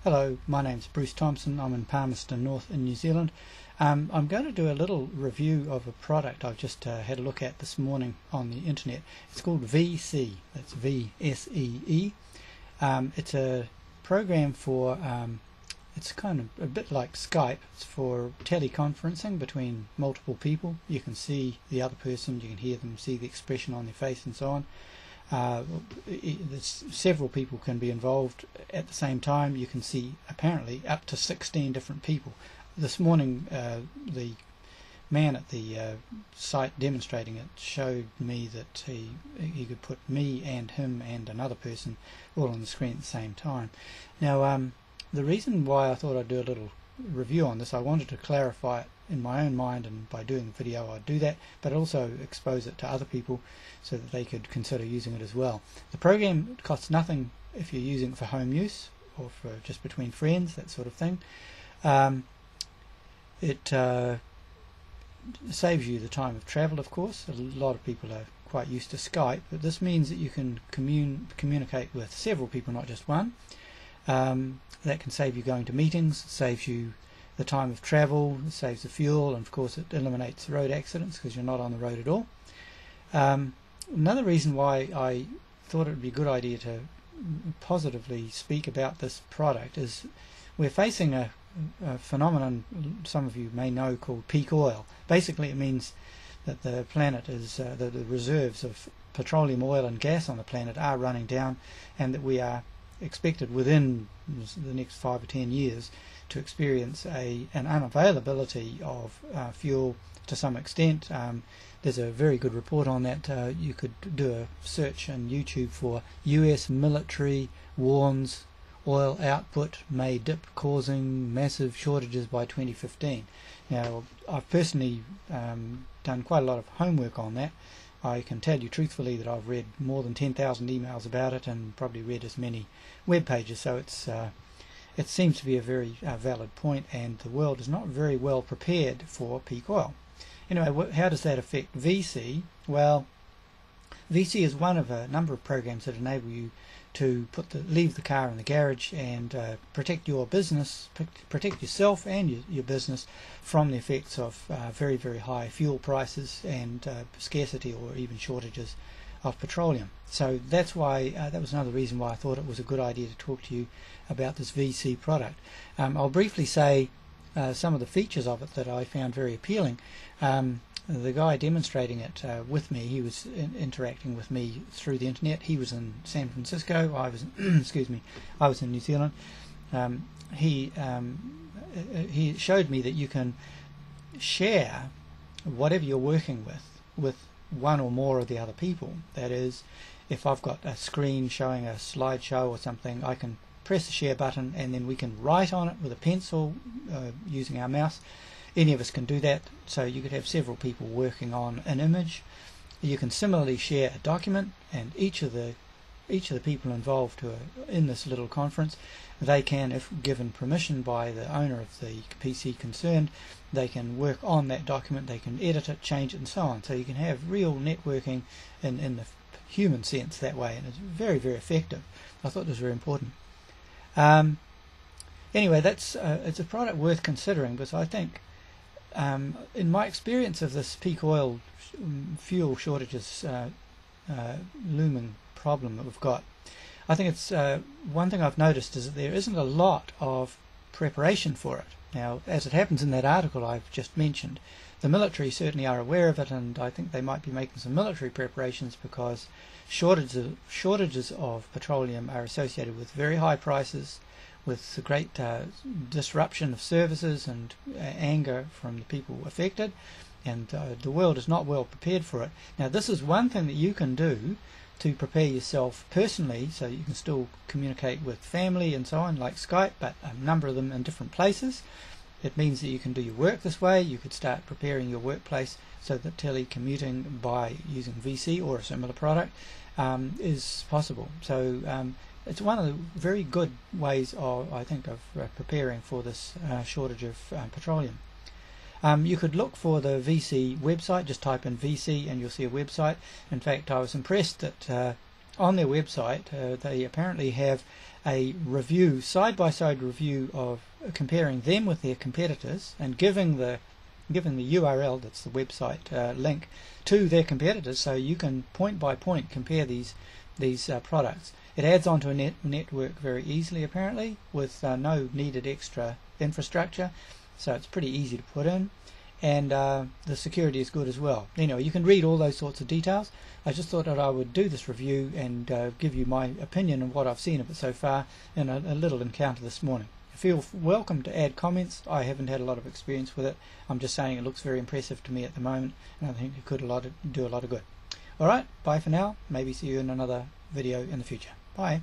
Hello, my name's Bruce Thomson. I'm in Palmerston North in New Zealand. I'm going to do a little review of a product I've just had a look at this morning on the internet. It's called VSee. That's VSee. It's a program for, it's kind of a bit like Skype. It's for teleconferencing between multiple people. You can see the other person, you can hear them, see the expression on their face and so on. Several people can be involved at the same time. You can see apparently up to 16 different people. This morning the man at the site demonstrating it showed me that he could put me and him and another person all on the screen at the same time. Now the reason why I thought I'd do a little review on this, I wanted to clarify it in my own mind, and by doing the video I'd do that, but also expose it to other people so that they could consider using it as well. The program costs nothing if you're using it for home use or for just between friends, that sort of thing. It saves you the time of travel, of course. A lot of people are quite used to Skype, but this means that you can communicate with several people, not just one. That can save you going to meetings, it saves you the time of travel, it saves the fuel, and of course it eliminates road accidents because you're not on the road at all. Another reason why I thought it would be a good idea to positively speak about this product is we're facing a phenomenon some of you may know called peak oil. Basically it means that the planet is, the reserves of petroleum, oil and gas on the planet are running down, and that we are expected within the next 5 or 10 years to experience an unavailability of fuel to some extent. There's a very good report on that. You could do a search on YouTube for US military warns oil output may dip, causing massive shortages by 2015. Now I've personally done quite a lot of homework on that. I can tell you truthfully that I've read more than 10,000 emails about it and probably read as many web pages, so it seems to be a very valid point, and the world is not very well prepared for peak oil. Anyway, how does that affect VSee? Well, VSee is one of a number of programs that enable you to leave the car in the garage and protect your business, protect yourself and your business from the effects of very, very high fuel prices and scarcity or even shortages of petroleum. So that's why that was another reason why I thought it was a good idea to talk to you about this VSee product. I'll briefly say some of the features of it that I found very appealing. The guy demonstrating it with me, he was interacting with me through the internet. He was in San Francisco. I was excuse me, I was in New Zealand. He showed me that you can share whatever you're working with one or more of the other people. That is, if I've got a screen showing a slideshow or something, I can press the share button and then we can write on it with a pencil using our mouse. Any of us can do that, so you could have several people working on an image. You can similarly share a document, and each of the people involved who are in this little conference, they can, if given permission by the owner of the PC concerned, they can work on that document, they can edit it, change it and so on. So you can have real networking in the human sense that way, and it's very, very effective. I thought it was very important. Anyway, it's a product worth considering, because I think in my experience of this peak oil fuel shortages looming problem that we've got, I think it's one thing I've noticed is that there isn't a lot of preparation for it. Now, as it happens in that article I've just mentioned, the military certainly are aware of it, and I think they might be making some military preparations, because shortages of petroleum are associated with very high prices, with the great disruption of services and anger from the people affected, and the world is not well prepared for it. Now, this is one thing that you can do to prepare yourself personally, so you can still communicate with family and so on, like Skype, but a number of them in different places. It means that you can do your work this way. You could start preparing your workplace so that telecommuting by using VSee or a similar product is possible. So it's one of the very good ways of, I think, of preparing for this shortage of petroleum. You could look for the VSee website, just type in VSee and you'll see a website. In fact, I was impressed that on their website they apparently have a review, side-by-side review of comparing them with their competitors and giving the URL, that's the website link, to their competitors, so you can point by point compare these products. It adds onto a network very easily apparently, with no needed extra infrastructure, so it's pretty easy to put in, and the security is good as well. Anyway, you can read all those sorts of details. I just thought that I would do this review and give you my opinion on what I've seen of it so far in a little encounter this morning. Feel welcome to add comments. I haven't had a lot of experience with it. I'm just saying it looks very impressive to me at the moment, and I think it could do a lot of good. Alright, bye for now. Maybe see you in another video in the future. Bye.